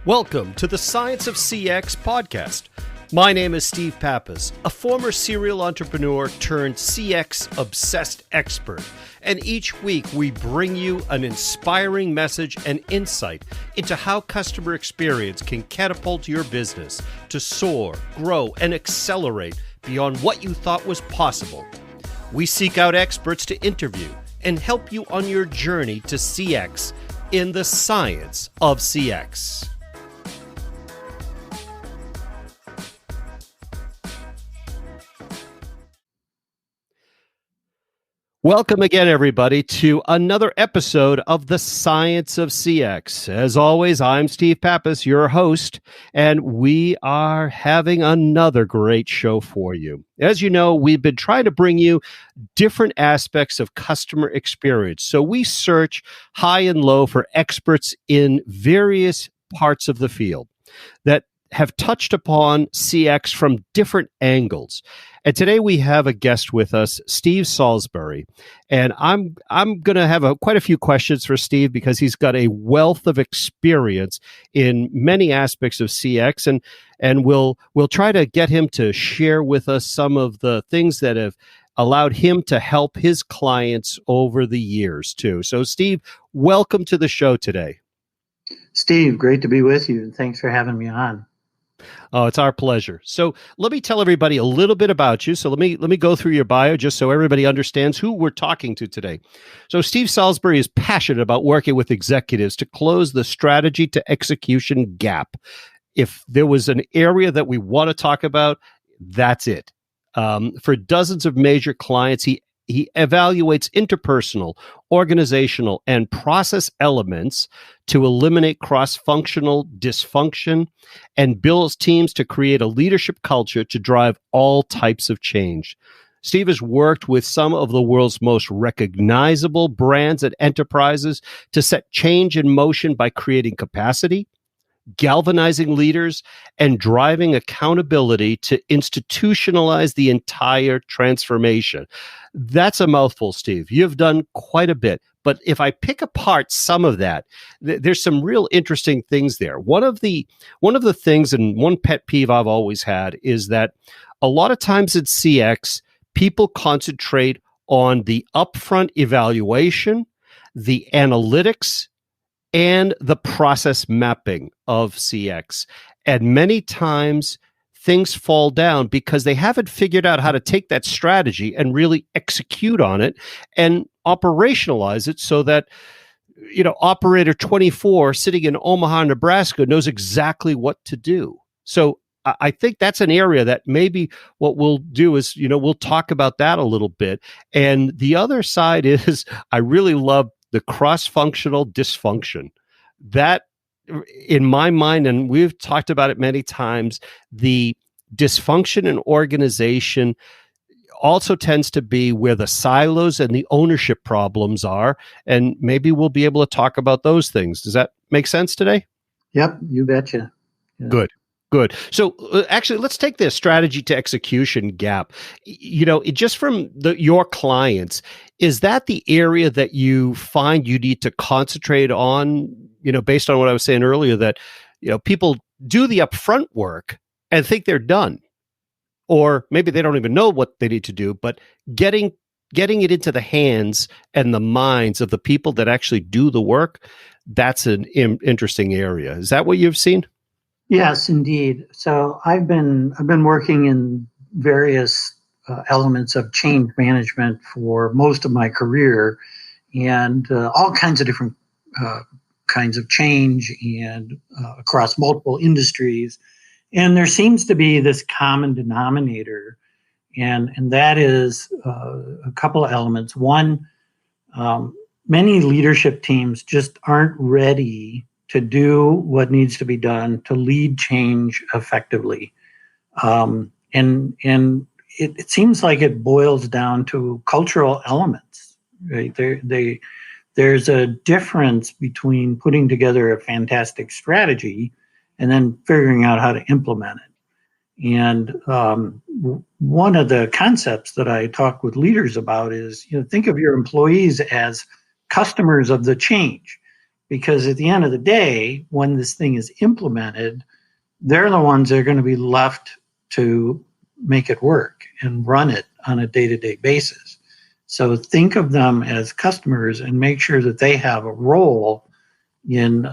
Welcome to the Science of CX podcast. My name is Steve Pappas, a former serial entrepreneur turned CX obsessed expert. And each week we bring you an inspiring message and insight into how customer experience can catapult your business to soar, grow, and accelerate beyond what you thought was possible. We seek out experts to interview and help you on your journey to CX in the science of CX. Welcome again, everybody, to another episode of the Science of CX. As always, I'm Steve Pappas, your host, and we are having another great show for you. As you know, we've been trying to bring you different aspects of customer experience. So we search high and low for experts in various parts of the field that have touched upon CX from different angles. And today we have a guest with us, Steve Salisbury. And I'm going to have quite a few questions for Steve because he's got a wealth of experience in many aspects of CX. And we'll try to get him to share with us some of the things that have allowed him to help his clients over the years too. So Steve, welcome to the show today. Steve, great to be with you. And thanks for having me on. Oh, it's our pleasure. So let me tell everybody a little bit about you. So let me go through your bio just so everybody understands who we're talking to today. So Steve Salisbury is passionate about working with executives to close the strategy to execution gap. If there was an area that we want to talk about, that's it. For dozens of major clients, he evaluates interpersonal, organizational, and process elements to eliminate cross-functional dysfunction and builds teams to create a leadership culture to drive all types of change. Steve has worked with some of the world's most recognizable brands and enterprises to set change in motion by creating capacity, galvanizing leaders, and driving accountability to institutionalize the entire transformation. That's a mouthful, Steve. You've done quite a bit. But if I pick apart some of that, there's some real interesting things there. One of the things, and one pet peeve I've always had, is that a lot of times in CX, people concentrate on the upfront evaluation, the analytics, and the process mapping of CX. And many times things fall down because they haven't figured out how to take that strategy and really execute on it and operationalize it so that, operator 24 sitting in Omaha, Nebraska knows exactly what to do. So I think that's an area that maybe what we'll do is, we'll talk about that a little bit. And the other side is I really love the cross-functional dysfunction. That, in my mind, and we've talked about it many times, the dysfunction in organization also tends to be where the silos and the ownership problems are. And maybe we'll be able to talk about those things. Does that make sense today? Yep, you betcha. Yeah. Good. So actually, let's take the strategy to execution gap. Just from your clients, is that the area that you find you need to concentrate on, based on what I was saying earlier, that, people do the upfront work and think they're done, or maybe they don't even know what they need to do, but getting it into the hands and the minds of the people that actually do the work, that's an interesting area. Is that what you've seen? Yes, indeed. So I've been working in various elements of change management for most of my career, and all kinds of different kinds of change, and across multiple industries. And there seems to be this common denominator, and that is a couple of elements. One, many leadership teams just aren't ready to do what needs to be done to lead change effectively. And it seems like it boils down to cultural elements, right? There's a difference between putting together a fantastic strategy and then figuring out how to implement it. And one of the concepts that I talk with leaders about is, think of your employees as customers of the change. because at the end of the day, when this thing is implemented, they're the ones that are going to be left to make it work and run it on a day-to-day basis. So think of them as customers and make sure that they have a role in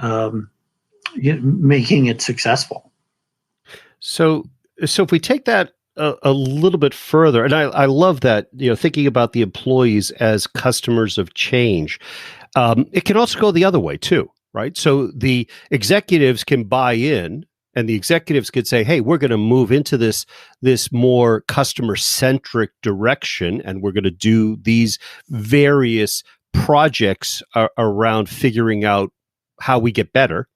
making it successful. So if we take that a little bit further, and I love that, thinking about the employees as customers of change, it can also go the other way too, right? So the executives can buy in, and the executives could say, hey, we're going to move into this more customer-centric direction, and we're going to do these various projects around figuring out how we get better.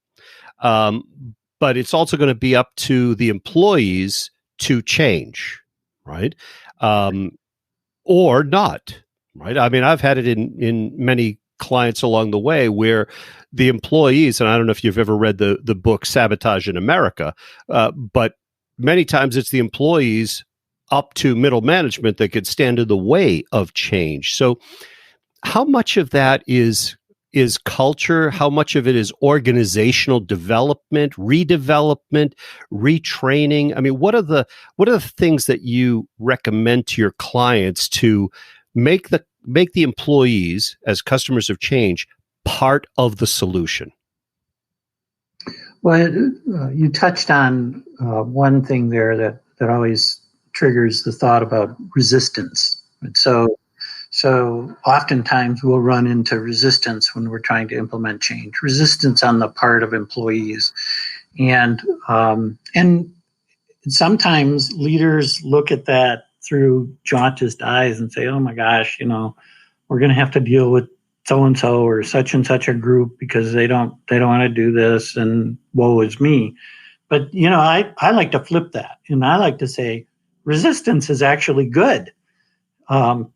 But it's also going to be up to the employees to change, right? Or not, right? I mean, I've had it in many clients along the way where the employees, and I don't know if you've ever read the book Sabotage in America, but many times it's the employees up to middle management that could stand in the way of change. So how much of that is culture? How much of it is organizational development, redevelopment, retraining? I mean, what are the things that you recommend to your clients to make the employees as customers of change part of the solution? Well, you touched on one thing there that always triggers the thought about resistance. And so oftentimes we'll run into resistance when we're trying to implement change, resistance on the part of employees. And sometimes leaders look at that through jaundiced eyes and say, oh my gosh, we're going to have to deal with so-and-so or such and such a group because they don't want to do this, and woe is me. But, I like to flip that. And I like to say resistance is actually good.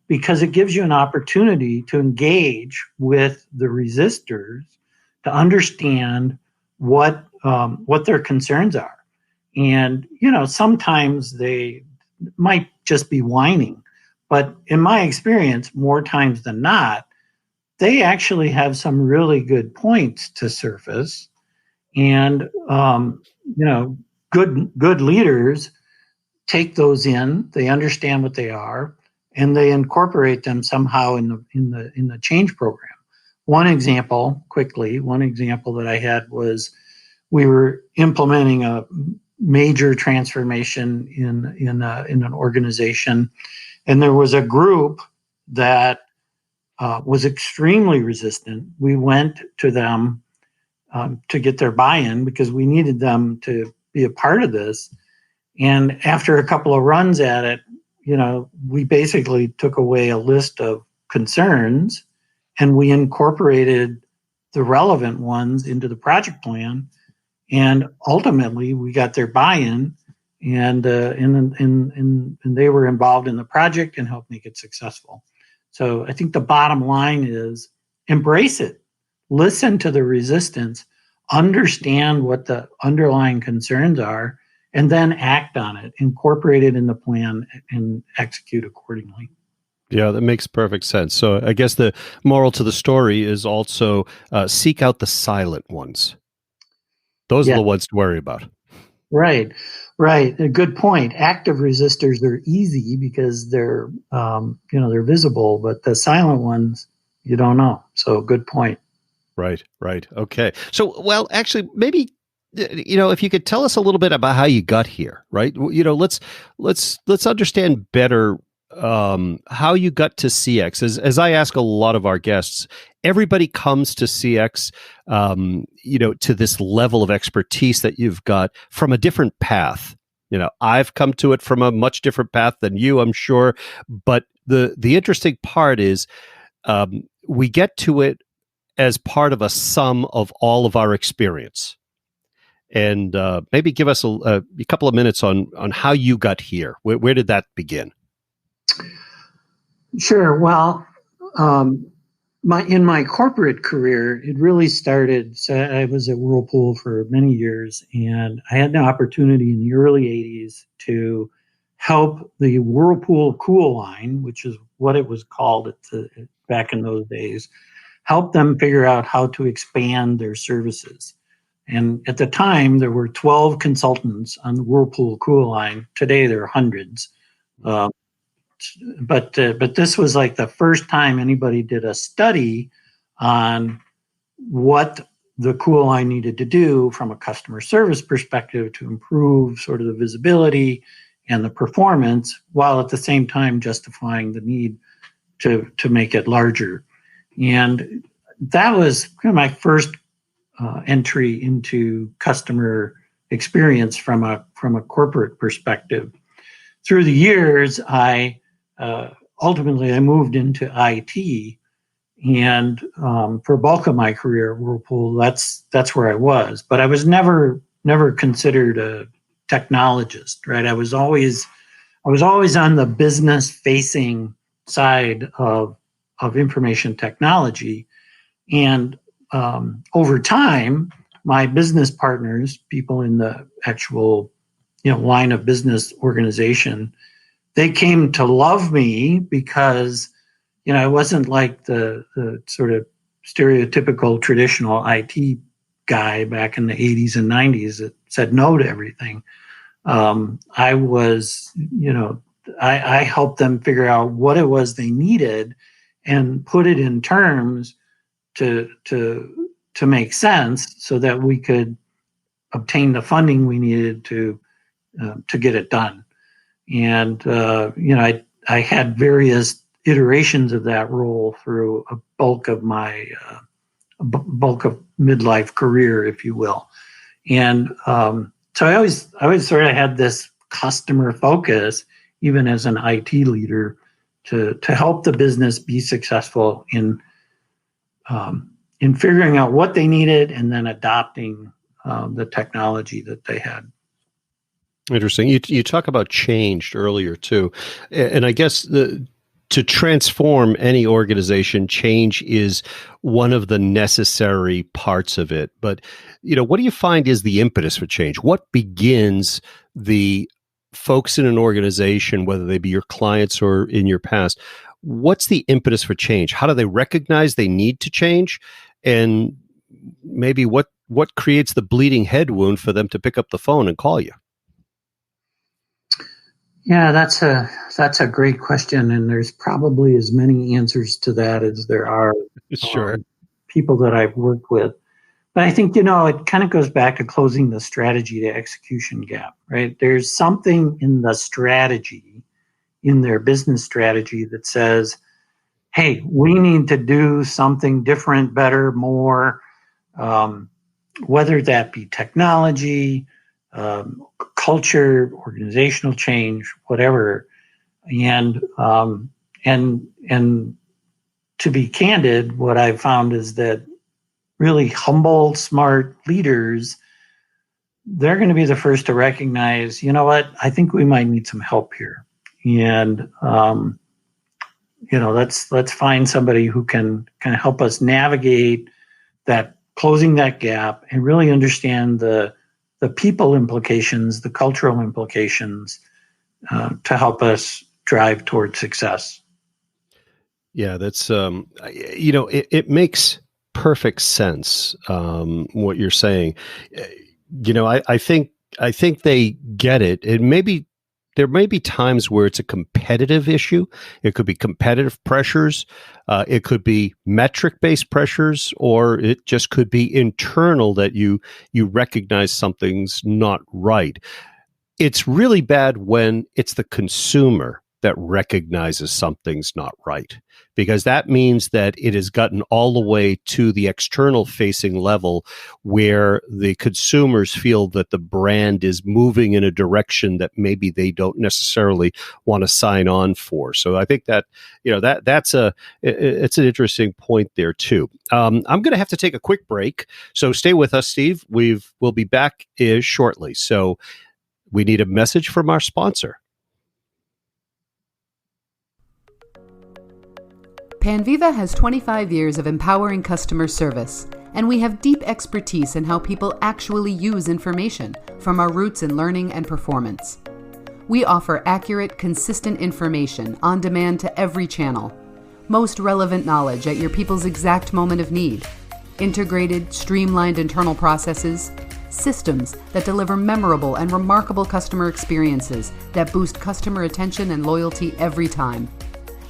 Because it gives you an opportunity to engage with the resistors to understand what their concerns are. And, sometimes they might just be whining, but in my experience, more times than not, they actually have some really good points to surface. And, good leaders take those in, they understand what they are, and they incorporate them somehow in the change program. One example that I had was we were implementing a major transformation in an organization, and there was a group that was extremely resistant. We went to them to get their buy-in because we needed them to be a part of this. And after a couple of runs at it, we basically took away a list of concerns and we incorporated the relevant ones into the project plan. And ultimately, we got their buy-in, and they were involved in the project and helped make it successful. So I think the bottom line is embrace it, listen to the resistance, understand what the underlying concerns are, and then act on it, incorporate it in the plan, and execute accordingly. Yeah, that makes perfect sense. So I guess the moral to the story is also seek out the silent ones. Those are the ones to worry about. Right. A good point. Active resistors are easy because they're visible, but the silent ones, you don't know. So good point. Right. Okay. So, well, actually, maybe, if you could tell us a little bit about how you got here, right? Let's understand better how you got to CX. As I ask a lot of our guests, everybody comes to CX, to this level of expertise that you've got from a different path. I've come to it from a much different path than you, I'm sure. But the interesting part is we get to it as part of a sum of all of our experience. And maybe give us a couple of minutes on how you got here. Where did that begin? Sure. Well, in my corporate career, it really started. So I was at Whirlpool for many years, and I had the opportunity in the early '80s to help the Whirlpool Cool line, which is what it was called back in those days, help them figure out how to expand their services. And at the time, there were 12 consultants on the Whirlpool Cool line. Today, there are hundreds. But this was like the first time anybody did a study on what the Cool line needed to do from a customer service perspective to improve sort of the visibility and the performance, while at the same time justifying the need to make it larger. And that was kind of my first entry into customer experience from a corporate perspective. Through the years, I ultimately moved into IT, and for bulk of my career at Whirlpool, that's where I was. But I was never considered a technologist, right? I was always on the business facing side of information technology, and over time, my business partners, people in the actual line of business organization, they came to love me because I wasn't like the sort of stereotypical traditional IT guy back in the 80s and 90s that said no to everything. I was, I helped them figure out what it was they needed and put it in terms to make sense so that we could obtain the funding we needed to get it done. And I had various iterations of that role through a bulk of my midlife career, if you will. And so I always sort of had this customer focus, even as an IT leader, to help the business be successful in figuring out what they needed and then adopting the technology that they had. Interesting. You talk about changed earlier too, and I guess to transform any organization, change is one of the necessary parts of it. But what do you find is the impetus for change? What begins the folks in an organization, whether they be your clients or in your past? What's the impetus for change? How do they recognize they need to change, and maybe what creates the bleeding head wound for them to pick up the phone and call you? Yeah, that's a great question, and there's probably as many answers to that as there are Sure. People that I've worked with. But I think, it kind of goes back to closing the strategy to execution gap, right? There's something in the strategy, in their business strategy, that says, hey, we need to do something different, better, more, whether that be technology, culture, organizational change, whatever. And to be candid, what I've found is that really humble, smart leaders, they're going to be the first to recognize, what, I think we might need some help here. And, let's find somebody who can kind of help us navigate that, closing that gap, and really understand the people implications, the cultural implications, to help us drive towards success. Yeah, that's it makes perfect sense what you're saying. I think they get it. There may be times where it's a competitive issue. It could be competitive pressures. It could be metric-based pressures, or it just could be internal that you recognize something's not right. It's really bad when it's the consumer that recognizes something's not right, because that means that it has gotten all the way to the external facing level where the consumers feel that the brand is moving in a direction that maybe they don't necessarily want to sign on for. So I think that, it's an interesting point there too. I'm going to have to take a quick break. So stay with us, Steve. We'll be back shortly. So we need a message from our sponsor. Panviva has 25 years of empowering customer service, and we have deep expertise in how people actually use information, from our roots in learning and performance. We offer accurate, consistent information on demand to every channel. most relevant knowledge at your people's exact moment of need, integrated, streamlined internal processes, systems that deliver memorable and remarkable customer experiences that boost customer attention and loyalty every time,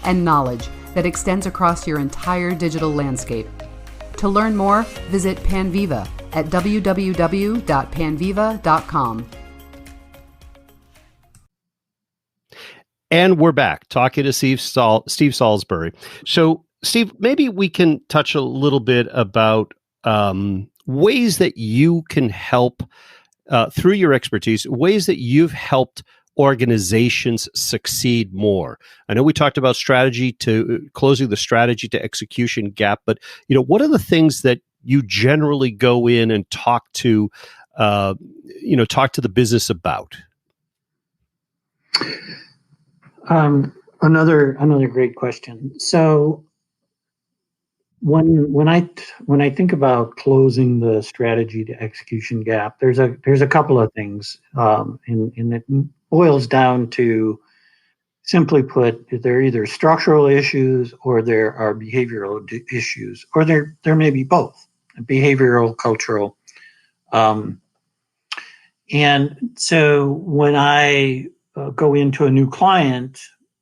and knowledge that extends across your entire digital landscape. To learn more, visit Panviva at www.panviva.com. And we're back talking to Steve Salisbury. So, Steve, maybe we can touch a little bit about ways that you can help through your expertise, ways that you've helped organizations succeed more. I know we talked about strategy to closing the strategy to execution gap, but what are the things that you generally go in and talk to the business about? Another great question. So when I think about closing the strategy to execution gap, there's a couple of things, and it boils down to, simply put, there are either structural issues or there are behavioral issues, or there may be both, behavioral, cultural. And so when I go into a new client,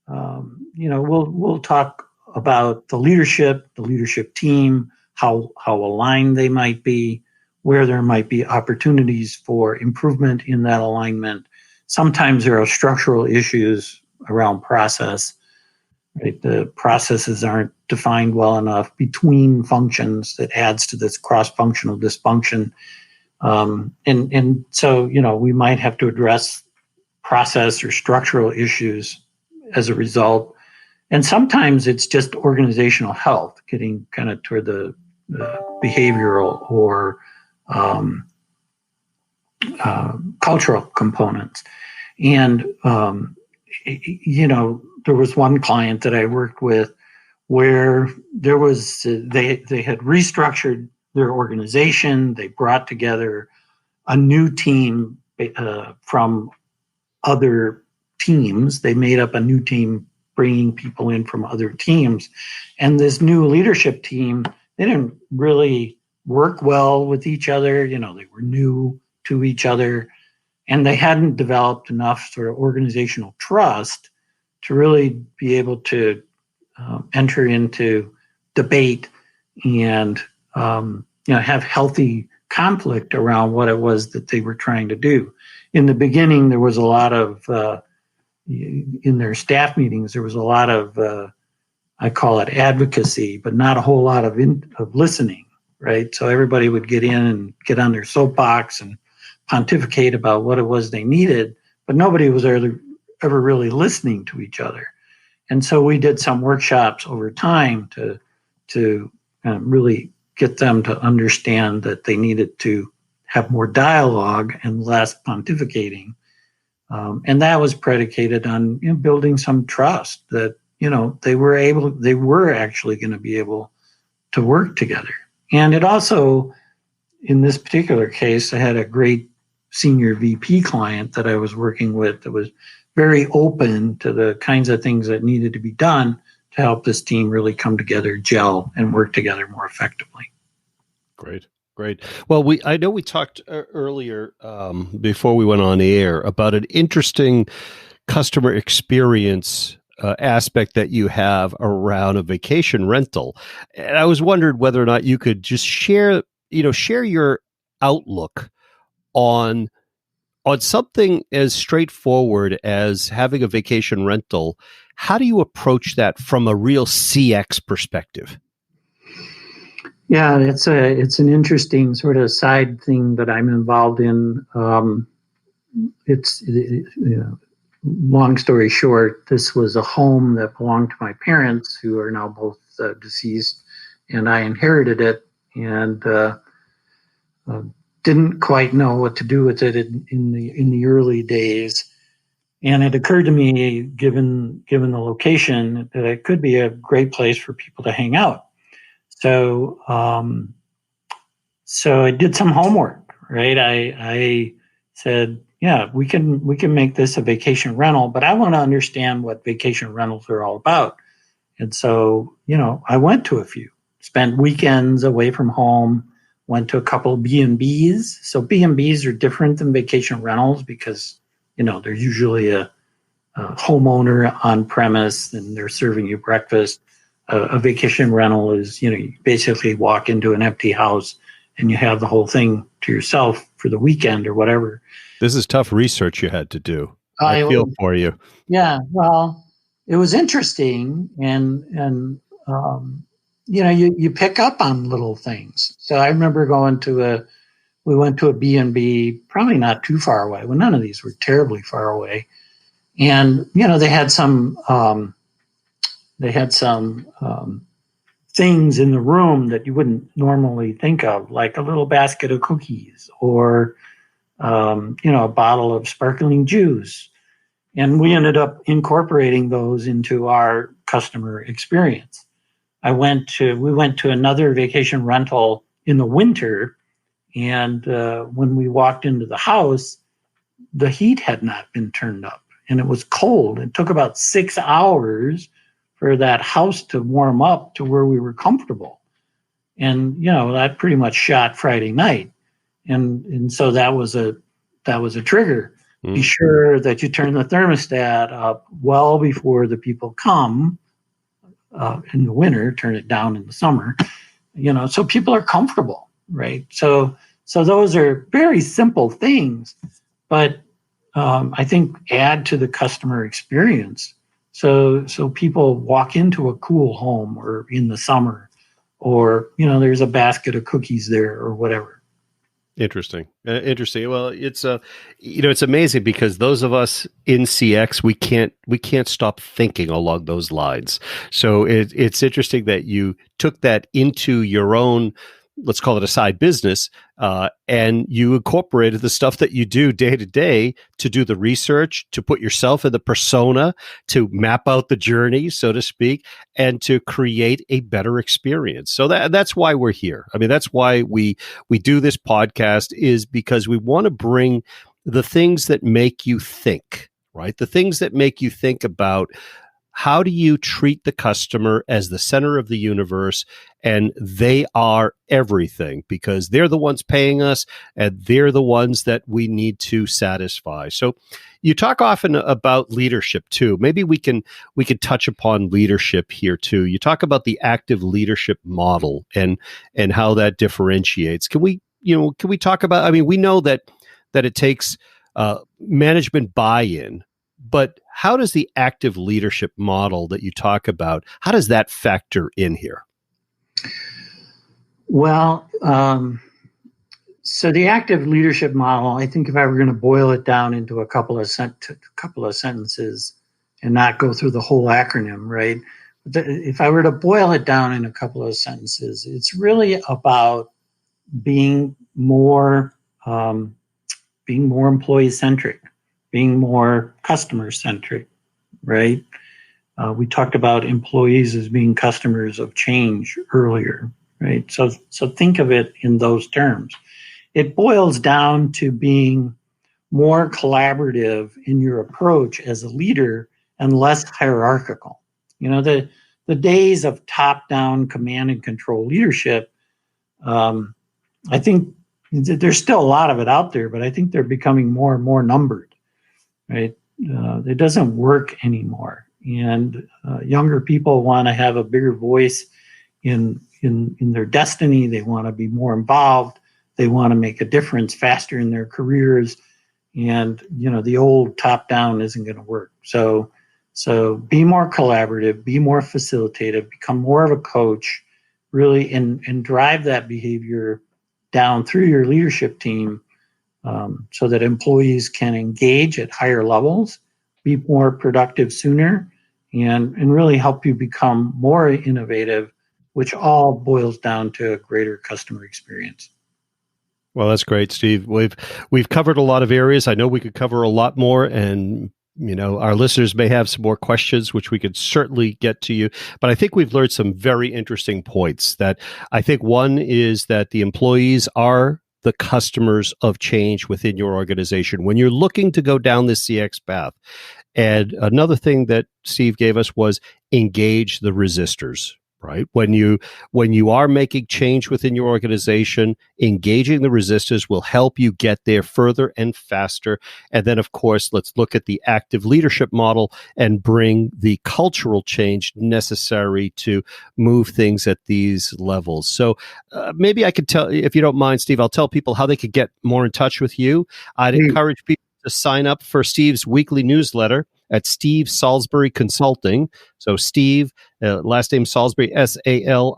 we'll talk about the leadership team, how aligned they might be, where there might be opportunities for improvement in that alignment. Sometimes there are structural issues around process, right? The processes aren't defined well enough between functions that adds to this cross-functional dysfunction. And so, we might have to address process or structural issues as a result. And sometimes it's just organizational health, getting kind of toward the behavioral or cultural components. And, there was one client that I worked with where there was, they had restructured their organization. They brought together a new team from other teams. They made up a new team, bringing people in from other teams. And this new leadership team, they didn't really work well with each other. They were new to each other, and they hadn't developed enough sort of organizational trust to really be able to enter into debate and have healthy conflict around what it was that they were trying to do. In the beginning, there was a lot of in their staff meetings, there was a lot of I call it advocacy, but not a whole lot of listening, right? So everybody would get in and get on their soapbox and pontificate about what it was they needed, but nobody was ever really listening to each other. And so we did some workshops over time to really get them to understand that they needed to have more dialogue and less pontificating. And that was predicated on building some trust that they were actually going to be able to work together. And it also, in this particular case, I had a great senior VP client that I was working with that was very open to the kinds of things that needed to be done to help this team really come together, gel, and work together more effectively. Great. Well, I know we talked earlier before we went on the air about an interesting customer experience aspect that you have around a vacation rental. And I was wondering whether or not you could just share your outlook on something as straightforward as having a vacation rental. How do you approach that from a real CX perspective? Yeah, it's an interesting sort of side thing that I'm involved in. Long story short, this was a home that belonged to my parents, who are now both deceased, and I inherited it and didn't quite know what to do with it in the early days. And it occurred to me, given the location, that it could be a great place for people to hang out. So I did some homework, right? I said, yeah, we can make this a vacation rental, but I want to understand what vacation rentals are all about. And so, I went to a few, spent weekends away from home, went to a couple of B&Bs. So B&Bs are different than vacation rentals because, there's usually a homeowner on premise and they're serving you breakfast. A vacation rental is, you basically walk into an empty house and you have the whole thing to yourself for the weekend or whatever. This is tough research you had to do. I feel for you. Yeah, well, it was interesting, and you pick up on little things. So I remember we went to a B&B, probably not too far away. Well, none of these were terribly far away, and they had some things in the room that you wouldn't normally think of, like a little basket of cookies or a bottle of sparkling juice. And we ended up incorporating those into our customer experience. We went to another vacation rental in the winter, and when we walked into the house, the heat had not been turned up, and it was cold. It took about 6 hours for that house to warm up to where we were comfortable. And, that pretty much shot Friday night. And so that was a trigger. Be sure that you turn the thermostat up well before the people come in the winter, turn it down in the summer, so people are comfortable, right? So those are very simple things, but I think add to the customer experience. So people walk into a cool home or in the summer, or, there's a basket of cookies there or whatever. Interesting. Well, it's it's amazing because those of us in CX, we can't stop thinking along those lines. So it's interesting that you took that into your own, let's call it a side business, and you incorporated the stuff that you do day to day to do the research, to put yourself in the persona, to map out the journey, so to speak, and to create a better experience. So that's why we're here. I mean, that's why we do this podcast, is because we want to bring the things that make you think, right? The things that make you think about how do you treat the customer as the center of the universe, and they are everything because they're the ones paying us and they're the ones that we need to satisfy. So you talk often about leadership too. Maybe we can touch upon leadership here too. You talk about the active leadership model and how that differentiates. Can we talk about, I mean, we know that it takes management buy-in, but how does the active leadership model that you talk about, how does that factor in here? Well, so the active leadership model, I think if I were going to boil it down into a couple of sentences and not go through the whole acronym, right? If I were to boil it down in a couple of sentences, it's really about being more employee-centric, being more customer-centric, right? We talked about employees as being customers of change earlier, right? So think of it in those terms. It boils down to being more collaborative in your approach as a leader and less hierarchical. The days of top-down command and control leadership, I think there's still a lot of it out there, but I think they're becoming more and more numbered, right? It doesn't work anymore. And younger people want to have a bigger voice in their destiny. They want to be more involved. They want to make a difference faster in their careers. And, the old top-down isn't going to work. So be more collaborative, be more facilitative, become more of a coach, really, and drive that behavior down through your leadership team, so that employees can engage at higher levels, be more productive sooner, and really help you become more innovative, which all boils down to a greater customer experience. Well, that's great, Steve. We've covered a lot of areas. I know we could cover a lot more, and our listeners may have some more questions, which we could certainly get to you. But I think we've learned some very interesting points. That I think one is that the employees are the customers of change within your organization. When you're looking to go down this CX path, And another thing that Steve gave us was engage the resistors. Right. When you are making change within your organization, engaging the resistors will help you get there further and faster. And then, of course, let's look at the active leadership model and bring the cultural change necessary to move things at these levels. So maybe I could tell, if you don't mind, Steve, I'll tell people how they could get more in touch with you. I'd encourage people to sign up for Steve's weekly newsletter at Steve Salisbury Consulting. So Steve, last name Salisbury, SALISBURY,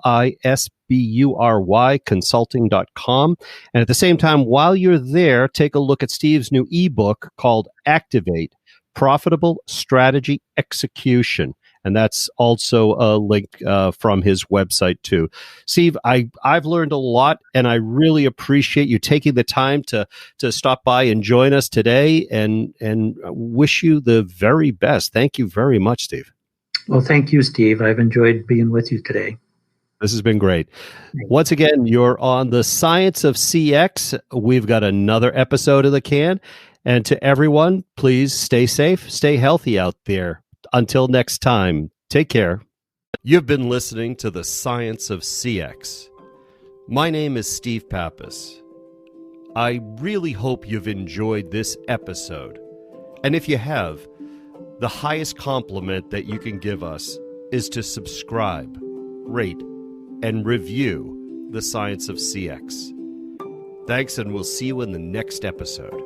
consulting.com. And at the same time, while you're there, take a look at Steve's new ebook called Activate, Profitable Strategy Execution. And that's also a link from his website too. Steve, I've learned a lot, and I really appreciate you taking the time to stop by and join us today, and wish you the very best. Thank you very much, Steve. Well, thank you, Steve. I've enjoyed being with you today. This has been great. Once again, you're on the Science of CX. We've got another episode of the can. And to everyone, please stay safe, stay healthy out there. Until next time, take care. You've been listening to the Science of CX. My name is Steve Pappas. I really hope you've enjoyed this episode. And if you have, the highest compliment that you can give us is to subscribe, rate, and review the Science of CX. Thanks, and we'll see you in the next episode.